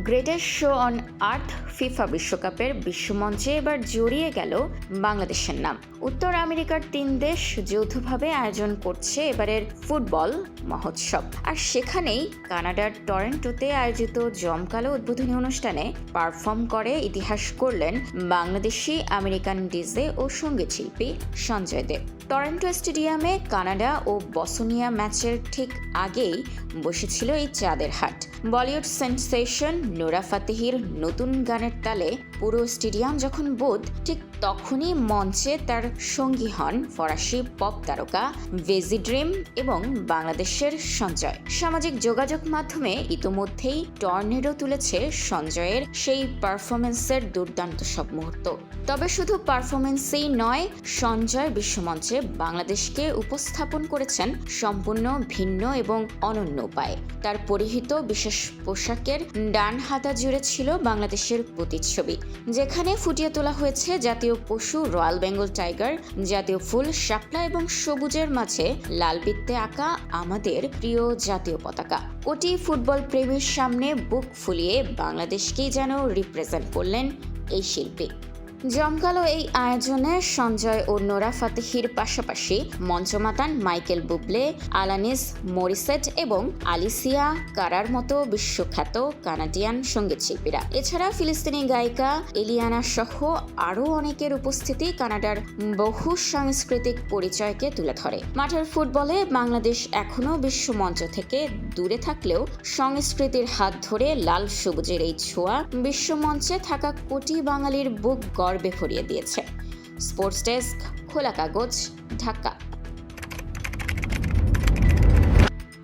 Greatest show on earth FIFA বিশ্বকাপের বিশ্বমঞ্চে এবার জড়িয়ে গেল বাংলাদেশের নাম। উত্তর আমেরিকার 3 দেশ যৌথভাবে আয়োজন করছে এবারের ফুটবল মহোৎসব। আর সেখানেই কানাডার টরন্টোতে আয়োজিত জমকালো উদ্বোধনী অনুষ্ঠানে পারফর্ম করে ইতিহাস করলেন বাংলাদেশি আমেরিকান ডিজে ও সঙ্গীত শিল্পী সঞ্জয় দেব। টরন্টো স্টেডিয়ামে কানাডা ও বসনিয়া ম্যাচের ঠিক আগেই বসেছিল এই চাঁদের হাট। বলিউড সেন্সেশন নোরা ফাতেহির নতুন গানের তালে পুরো স্টেডিয়াম যখন বোধ, ঠিক তখনই মঞ্চে তার সঙ্গী হন ফরাসি পপ তারকা ভেজি ড্রিম এবং বাংলাদেশের সঞ্জয়। সামাজিক যোগাযোগ মাধ্যমে ইতোমধ্যেই টর্নেডো তুলেছে সঞ্জয়ের সেই পারফরমেন্সের দুর্দান্ত সব মুহূর্ত। তবে শুধু পারফরমেন্সেই নয়, সঞ্জয় বিশ্বমঞ্চে বাংলাদেশকে উপস্থাপন করেছেন সম্পূর্ণ ভিন্ন এবং অনন্য উপায়ে। তার পরিহিত বিশেষ পোশাকের ডান হাতা জুড়ে ছিল বাংলাদেশের প্রতিচ্ছবি, যেখানে ফুটিয়ে তোলা হয়েছে জাতীয় পশু রয়্যাল বেঙ্গল টাইগার, জাতীয় ফুল শাপলা এবং সবুজের মাঝে লাল বৃত্তে আঁকা আমাদের প্রিয় জাতীয় পতাকা। কোটি ফুটবল প্রেমীর সামনে বুক ফুলিয়ে বাংলাদেশকেই যেন রিপ্রেজেন্ট করলেন এই শিল্পী। জমকালো এই আয়োজনে সঞ্জয় ও নোরা ফাতেহির পাশাপাশি মঞ্চ মাতান মাইকেল বুবলে, আলানিস মরিসেট এবং আলিসিয়া কারার মতো বিশ্বখ্যাত কানাডিয়ান সঙ্গীত শিল্পীরা। এছাড়া ফিলিস্তিনি গায়িকা এলিয়ানা সহ আরও অনেকের উপস্থিতি কানাডার বহু সাংস্কৃতিক পরিচয়কে তুলে ধরে। মাঠের ফুটবলে বাংলাদেশ এখনও বিশ্বমঞ্চ থেকে দূরে থাকলেও সংস্কৃতির হাত ধরে লাল সবুজের এই ছোঁয়া বিশ্বমঞ্চে থাকা কোটি বাঙালির বুক গর্বে ভরিয়ে দিয়েছে। স্পোর্টস ডেস্ক, খোলা কাগজ, ঢাকা।